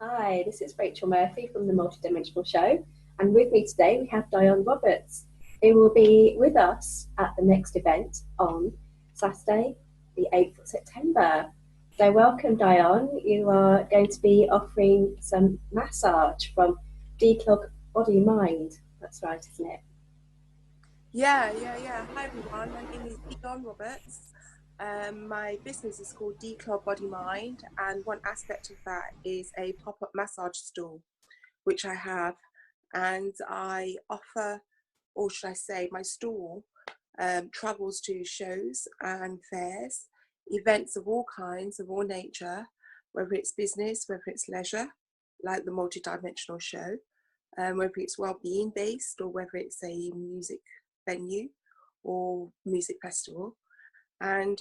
Hi, this is Racheal Murphy from the Multidimensional Show, and with me today we have Dionne Roberts, who will be with us at the next event on Saturday, the 8th of September. So welcome, Dionne. You are going to be offering some massage from Declog Body Mind. That's right, isn't it? Yeah. Hi everyone, my name is Dionne Roberts. My business is called Declog Body Mind, and one aspect of that is a pop-up massage stool, which I have, and I offer, or should I say, my stall travels to shows and fairs, events of all kinds, of all nature, whether it's business, whether it's leisure, like the Multidimensional Show, whether it's well-being based or whether it's a music venue or music festival. And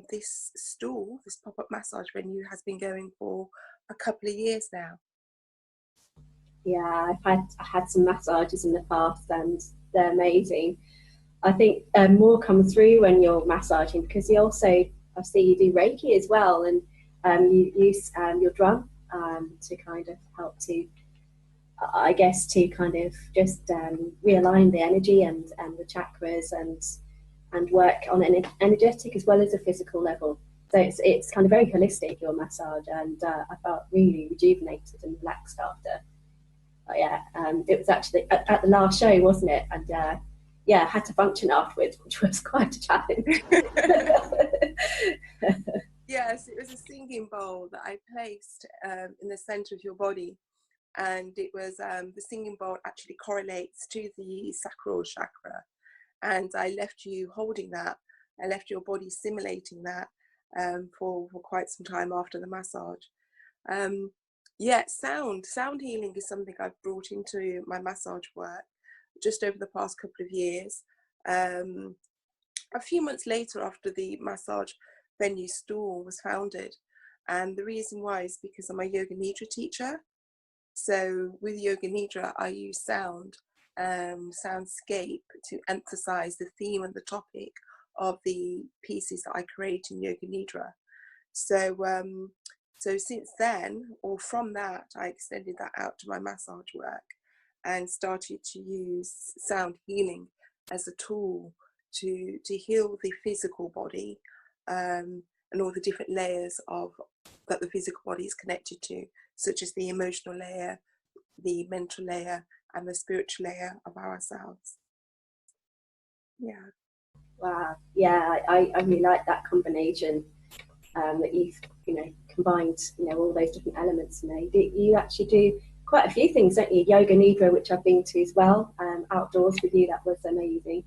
this stall, this pop-up massage venue, has been going for a couple of years now. Yeah, I had some massages in the past, and they're amazing. I think more comes through when you're massaging, because you also, I see you do Reiki as well, and you use your drum to kind of help to, I guess, to kind of just realign the energy and the chakras and work on an energetic as well as a physical level. So it's kind of very holistic, your massage, and I felt really rejuvenated and relaxed after. Yeah, it was actually at the last show, wasn't it? And yeah, I had to function afterwards, which was quite a challenge. Yes, it was a singing bowl that I placed in the center of your body, and it was the singing bowl actually correlates to the sacral chakra, and I left you holding that. I left your body simulating that for quite some time after the massage. Yeah, sound healing is something I've brought into my massage work just over the past couple of years. A few months later, after the massage venue stall was founded, and the reason why is because I'm a Yoga Nidra teacher. So with Yoga Nidra, I use sound, soundscape, to emphasize the theme and the topic of the pieces that I create in Yoga Nidra. So since then, or from that, I extended that out to my massage work and started to use sound healing as a tool to heal the physical body, and all the different layers of that the physical body is connected to, such as the emotional layer, the mental layer, and the spiritual layer of ourselves. Yeah. Wow. Yeah, I really like that combination, that you've combined all those different elements. You actually do quite a few things, don't you? Yoga Nidra, which I've been to as well, outdoors with you, that was amazing,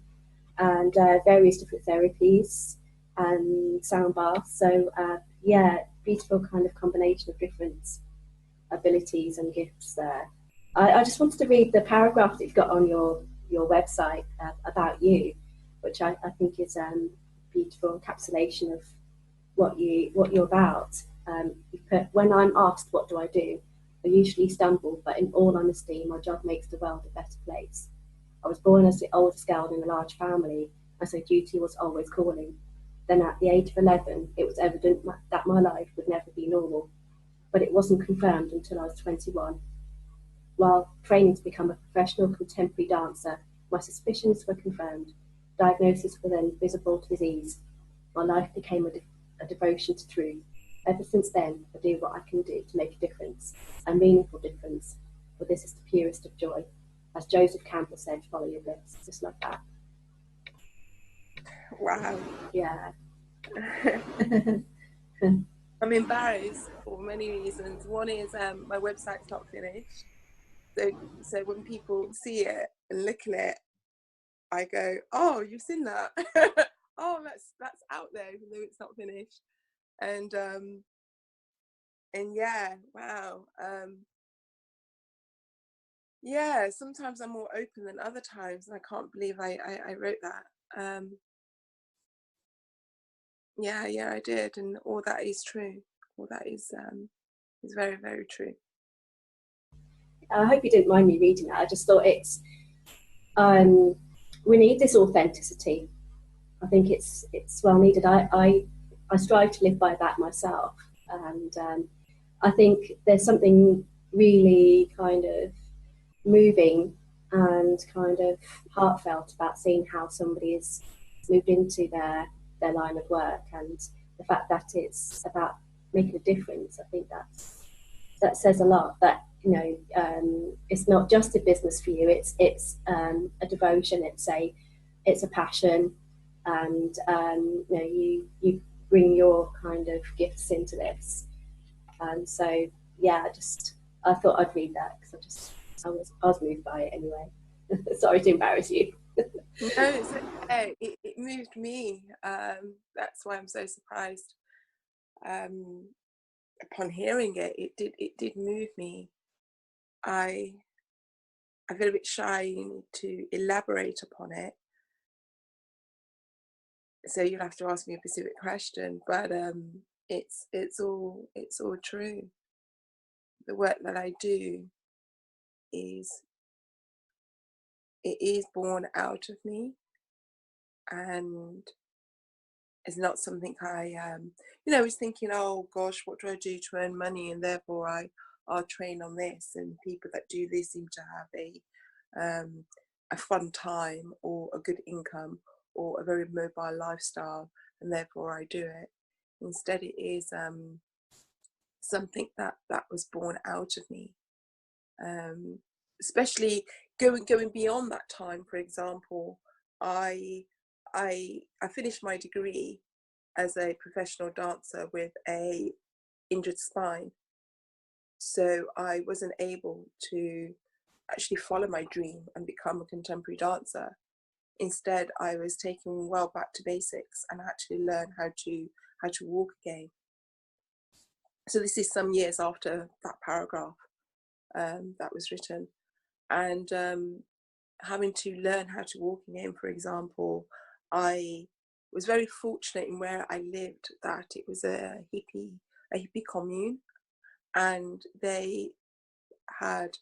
and various different therapies and sound baths. So yeah, beautiful kind of combination of different abilities and gifts there. I just wanted to read the paragraph that you've got on your website about you, which I think is beautiful encapsulation of what you're about. You put, when I'm asked what do I do, I usually stumble, but in all honesty, my job makes the world a better place. I was born as the oldest girl in a large family, and so duty was always calling. Then at the age of 11, it was evident that my life would never be normal, but it wasn't confirmed until I was 21. While training to become a professional contemporary dancer, my suspicions were confirmed. Diagnosis were then visible to disease. My life became a devotion to truth. Ever since then, I do what I can do to make a difference, a meaningful difference, for this is the purest of joy. As Joseph Campbell said, follow your bliss. Just like that. Wow. Yeah. I'm embarrassed for many reasons. One is my website's not finished. So when people see it and look at it, I go, oh, you've seen that? Oh, that's out there, even though it's not finished. And yeah, wow. Yeah, sometimes I'm more open than other times, and I can't believe I wrote that. Yeah, I did, and all that is true. All that is very, very true. I hope you didn't mind me reading that. I just thought it's we need this authenticity. I think it's well needed. I strive to live by that myself, and I think there's something really kind of moving and kind of heartfelt about seeing how somebody has moved into their line of work, and the fact that it's about making a difference. I think that says a lot. That it's not just a business for you. It's a devotion. It's a passion, and you bring your kind of gifts into this. And so yeah, I thought I'd read that because I was moved by it anyway. Sorry to embarrass you. No, it's okay. It moved me. That's why I'm so surprised. Upon hearing it, it did move me. I feel a bit shy to elaborate upon it, so you'll have to ask me a specific question. But it's all true. The work that I do is born out of me, and it's not something I was thinking, oh gosh, what do I do to earn money, and therefore I'll train on this, and people that do this seem to have a fun time or a good income or a very mobile lifestyle, and therefore I do it. Instead, it is something that was born out of me, especially going beyond that time. For example, I finished my degree as a professional dancer with a injured spine, so I wasn't able to actually follow my dream and become a contemporary dancer. Instead, I was taken well back to basics and actually learn how to walk again. So this is some years after that paragraph that was written, and having to learn how to walk again. For example, I was very fortunate in where I lived that it was a hippie commune, and they had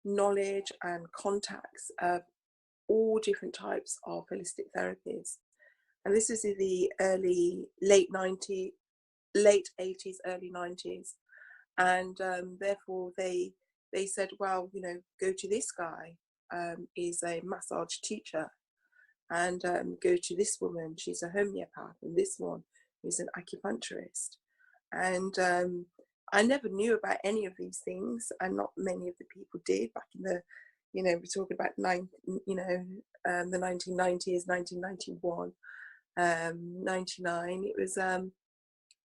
knowledge and contacts of all different types of holistic therapies. And this is in the late 80s, early 90s. And therefore they said, well, go to this guy, is a massage teacher, and go to this woman, she's a homeopath, and this one is an acupuncturist. And I never knew about any of these things, and not many of the people did back in the, we're talking about the 1990s, 1991, 99. It was a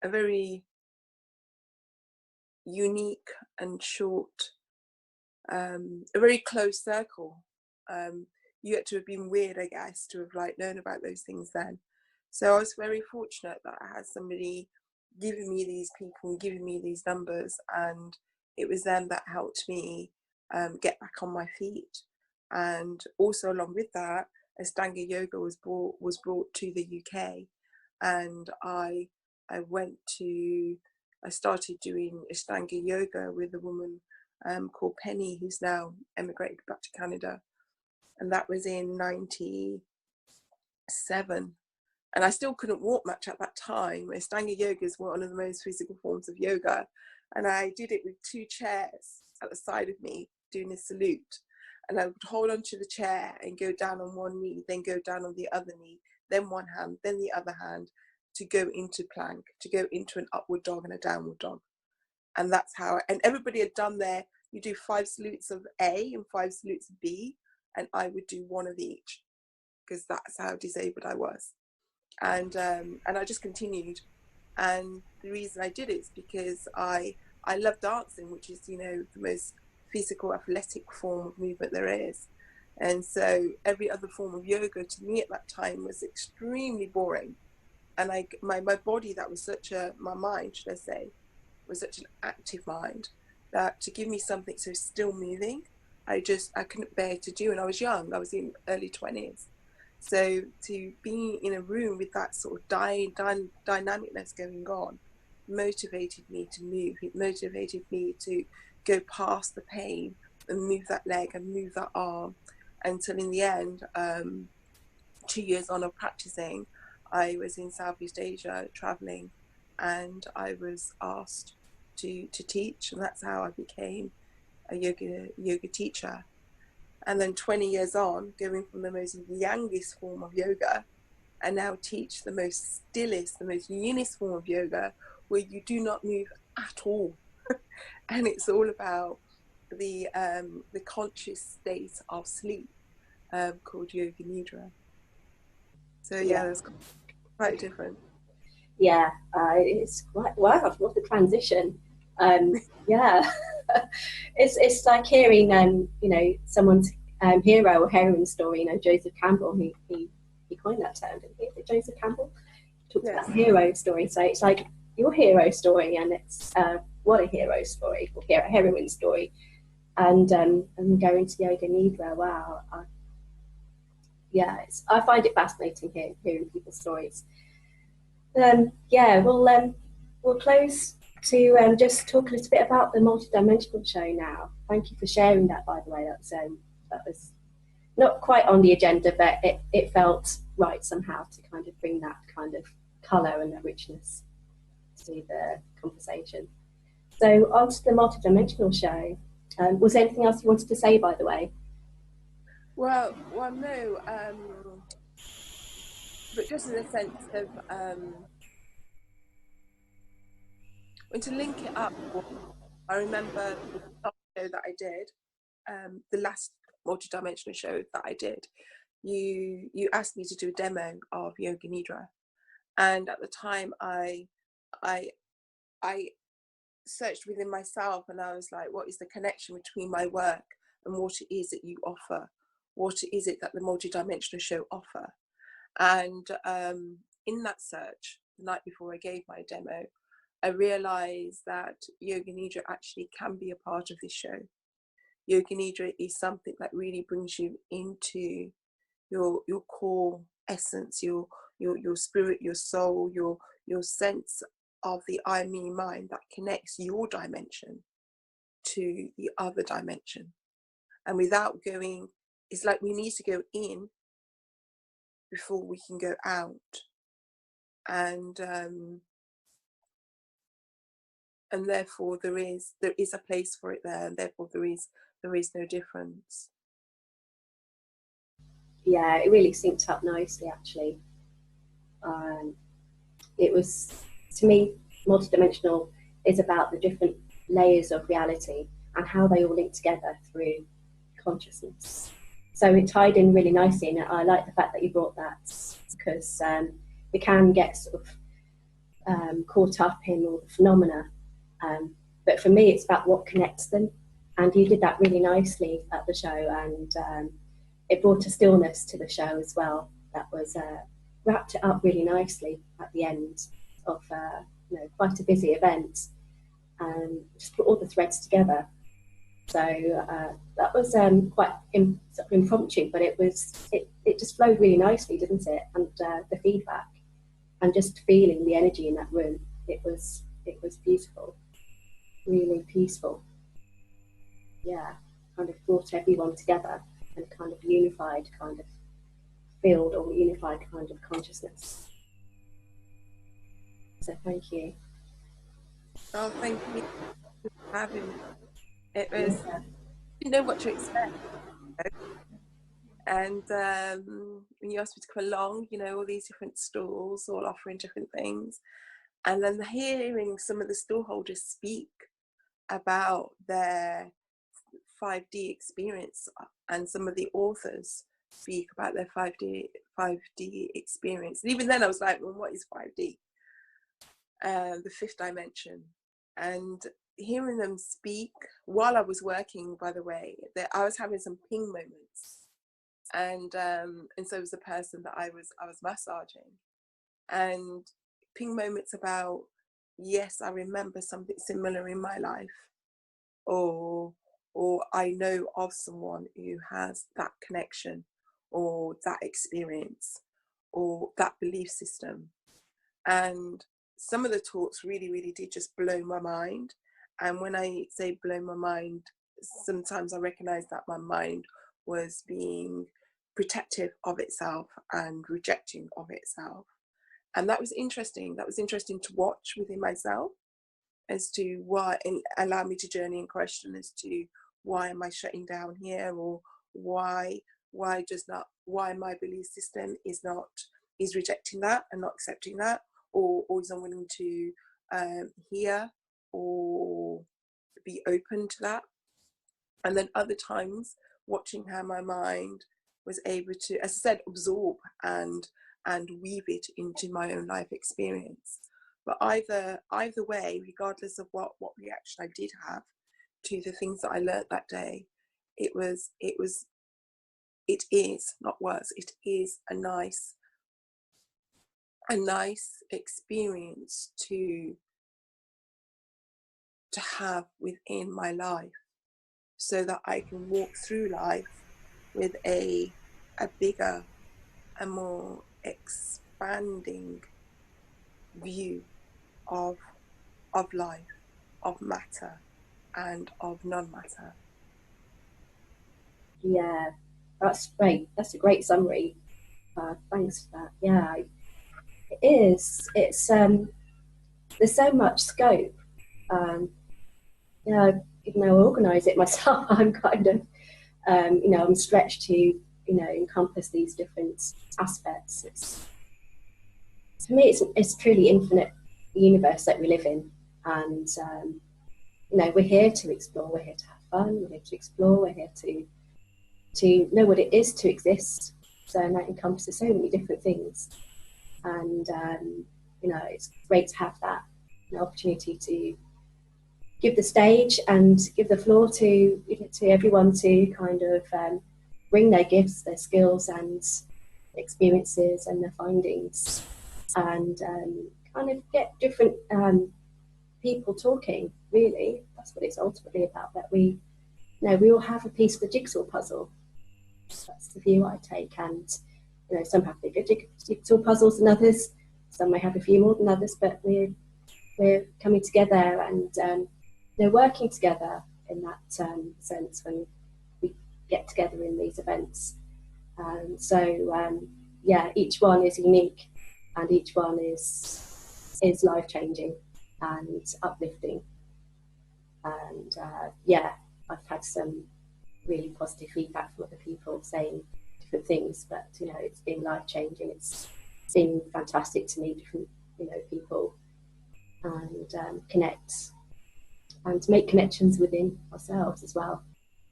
very unique and short, a very close circle. You had to have been weird, I guess, to have known about those things then. So I was very fortunate that I had somebody giving me these people and giving me these numbers, and it was them that helped me get back on my feet. And also along with that, Ashtanga yoga was brought to the UK, and I started doing Ashtanga yoga with a woman called Penny, who's now emigrated back to Canada, and that was in 97. And I still couldn't walk much at that time. Ashtanga yoga is one of the most physical forms of yoga, and I did it with two chairs at the side of me doing a salute, and I would hold onto the chair and go down on one knee, then go down on the other knee, then one hand, then the other hand, to go into plank, to go into an upward dog and a downward dog. And that's how, and everybody had done you do 5 salutes of A and 5 salutes of B, and I would do one of each, because that's how disabled I was. And I just continued. And the reason I did it is because I love dancing, which is, the most physical, athletic form of movement there is. And so every other form of yoga to me at that time was extremely boring. And my body, that was my mind, should I say, was such an active mind, that to give me something so still moving, I couldn't bear to do. And I was young, I was in early 20s. So to be in a room with that sort of dynamicness going on motivated me to move. It motivated me to go past the pain and move that leg and move that arm, until in the end, 2 years on of practicing, I was in Southeast Asia traveling, and I was asked to teach, and that's how I became a yoga teacher. And then 20 years on, going from the most youngest form of yoga, and now teach the most stillest, the most unist form of yoga, where you do not move at all. And it's all about the conscious state of sleep, called Yoga Nidra. So yeah, that's quite different. Yeah, it's quite, wow, what a transition. Yeah, it's like hearing, you know, someone's hero or heroine story. You know, Joseph Campbell, he coined that term, didn't he? Is it Joseph Campbell? Talks about hero story. So it's like your hero story, and it's what a hero story, or a heroine story, and go into Yoga Nidra. Wow, yeah, I find it fascinating hearing people's stories. Yeah, we'll close to just talk a little bit about the Multidimensional Show now. Thank you for sharing that, by the way. That was not quite on the agenda, but it felt right somehow to kind of bring that kind of colour and that richness to the conversation. So on to the Multidimensional Show. Was there anything else you wanted to say, by the way? Well, no, but just in the sense of, and to link it up, I remember the show that I did, the last Multidimensional show that I did, you asked me to do a demo of Yoga Nidra, and at the time I searched within myself, and I was like, what is the connection between my work and what it is that you offer? What is it that the Multidimensional Show offer? And in that search, the night before I gave my demo, I realized that Yoga Nidra actually can be a part of this show. Yoga Nidra is something that really brings you into your core essence, your spirit, your soul, your sense of the I, me, mind that connects your dimension to the other dimension. And without going, it's like we need to go in before we can go out. And therefore there is a place for it there, and therefore there is no difference. Yeah, it really synced up nicely, actually. It was, to me, multidimensional is about the different layers of reality and how they all link together through consciousness. So it tied in really nicely, and I like the fact that you brought that, because we can get sort of caught up in all the phenomena, but for me it's about what connects them, and you did that really nicely at the show, and it brought a stillness to the show as well that was wrapped it up really nicely at the end of quite a busy event, and just put all the threads together. So that was quite sort of impromptu, but it just flowed really nicely, didn't it? And the feedback and just feeling the energy in that room, it was beautiful, really peaceful. Yeah, kind of brought everyone together and kind of unified kind of field, or unified kind of consciousness. So thank you. Oh, thank you for having me. It was, I didn't know what to expect. And when you asked me to come along, you know, all these different stalls all offering different things, and then hearing some of the stallholders speak about their 5D experience, and some of the authors speak about their 5D experience. And even then I was like, well, what is 5D? The fifth dimension. And hearing them speak while I was working, by the way, that I was having some ping moments, and so was the person that I was massaging, and ping moments about, yes, I remember something similar in my life, or I know of someone who has that connection or that experience or that belief system. And some of the talks really did just blow my mind. And when I say blow my mind, sometimes I recognize that my mind was being protective of itself and rejecting of itself. And that was interesting. That was interesting to watch within myself. as to why, and allow me to journey and question as to why am I shutting down here, or why my belief system is rejecting that and not accepting that, or is unwilling to hear or be open to that. And then other times watching how my mind was able to, as I said, absorb and weave it into my own life experience. But either way, regardless of what reaction I did have to the things that I learned that day, it is a nice experience to have within my life, so that I can walk through life with a bigger and more expanding view of life, of matter, and of non-matter. Yeah, that's great. That's a great summary. Thanks for that. Yeah, it is. It's there's so much scope. You know, even though I organise it myself, I'm kind of, you know, I'm stretched to, you know, encompass these different aspects. For me, it's truly infinite universe that we live in, and you know, we're here to explore. We're here to have fun. We're here to explore. We're here to know what it is to exist. So that encompasses so many different things, and you know, it's great to have that opportunity to give the stage and give the floor to everyone to kind of bring their gifts, their skills and experiences and their findings, and kind of get different people talking. Really, that's what it's ultimately about, that we all have a piece of the jigsaw puzzle. That's the view I take, and you know, some have bigger jigsaw puzzles than others, some may have a few more than others, but we're coming together and they're working together in that sense when we get together in these events. So yeah, each one is unique, and each one is life-changing and uplifting. And yeah, I've had some really positive feedback from other people saying different things, but you know, it's been life-changing. It's been fantastic to meet different, you know, people and connect and to make connections within ourselves as well,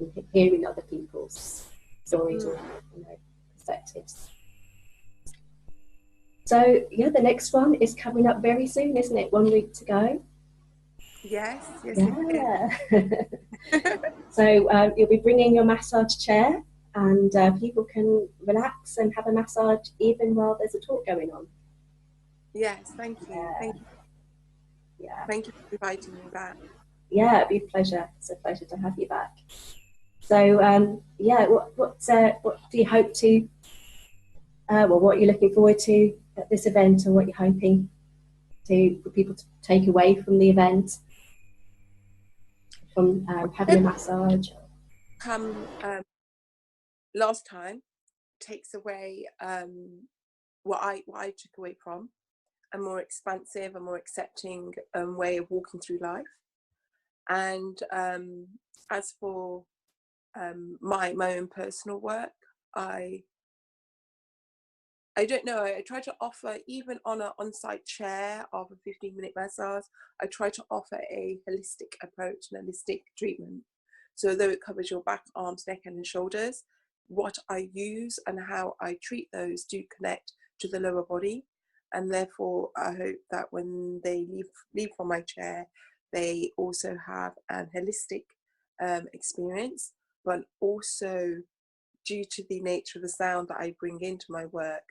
and hearing other people's stories or, you know, perspectives. So yeah, the next one is coming up very soon, isn't it? 1 week to go. Yes. Yeah. So you'll be bringing your massage chair, and people can relax and have a massage even while there's a talk going on. Yes, thank you. Thank you. Yeah. Thank you for inviting me back. Yeah, it'd be a pleasure. It's a pleasure to have you back. So yeah, what do you hope to? Well, what are you looking forward to at this event, and what you're hoping for people to take away from the event, from having a massage? Last time takes away what I took away from a more expansive, a more accepting way of walking through life. And as for my own personal work, I don't know, I try to offer, even on an on-site chair of a 15-minute massage, I try to offer a holistic approach, an holistic treatment. So though it covers your back, arms, neck and shoulders, what I use and how I treat those do connect to the lower body. And therefore, I hope that when they leave from my chair, they also have an holistic experience, but also, due to the nature of the sound that I bring into my work,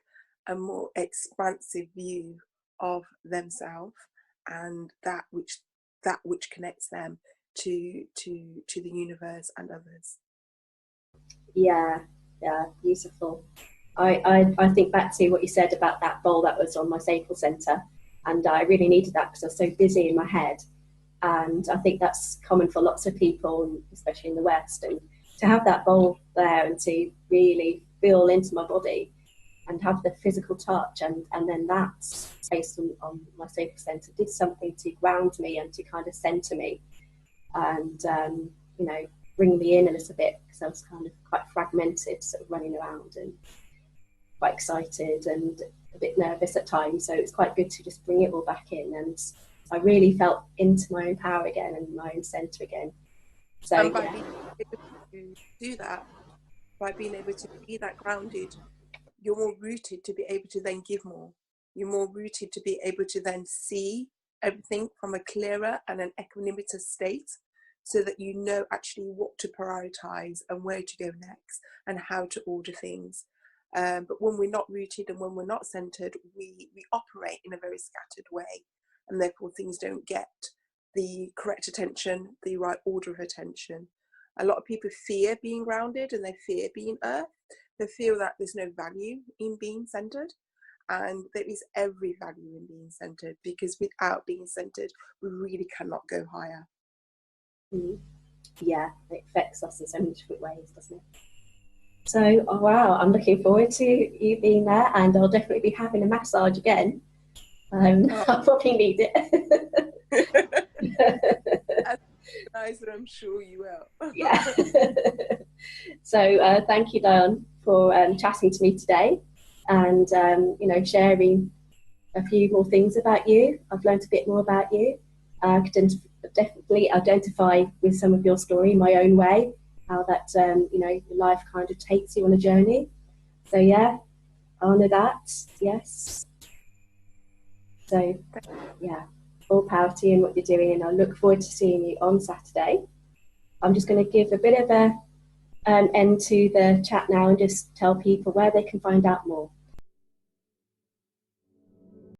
a more expansive view of themselves and that which connects them to the universe and others. Yeah, beautiful. I think back to what you said about that bowl that was on my Staples Centre, and I really needed that because I was so busy in my head. And I think that's common for lots of people, especially in the West. And to have that bowl there and to really feel into my body and have the physical touch, and then that, based on my sacred center, did something to ground me and to kind of center me, and you know, bring me in a little bit, because I was kind of quite fragmented, sort of running around and quite excited and a bit nervous at times. So it's quite good to just bring it all back in, and I really felt into my own power again and my own center again. So and by being able to do that, by being able to be that grounded, you're more rooted to be able to then give more. You're more rooted to be able to then see everything from a clearer and an equanimous state, so that you know actually what to prioritize and where to go next and how to order things. But when we're not rooted and when we're not centered, we operate in a very scattered way, and therefore things don't get the correct attention, the right order of attention. A lot of people fear being grounded, and they fear being earth. They feel that there's no value in being centered, and there is every value in being centered, because without being centered, we really cannot go higher. Yeah, it affects us in so many different ways, doesn't it? So, oh wow, I'm looking forward to you being there, and I'll definitely be having a massage again. I'll probably need it. That's nice, and I'm sure you will. Yeah. So thank you, Dionne, for chatting to me today, and you know, sharing a few more things about you. I've learned a bit more about you. I could definitely identify with some of your story in my own way, how that you know, life kind of takes you on a journey. So yeah, I honour that. Yes. So yeah, all power to you and what you're doing, and I look forward to seeing you on Saturday. I'm just going to give a bit of a end to the chat now and just tell people where they can find out more.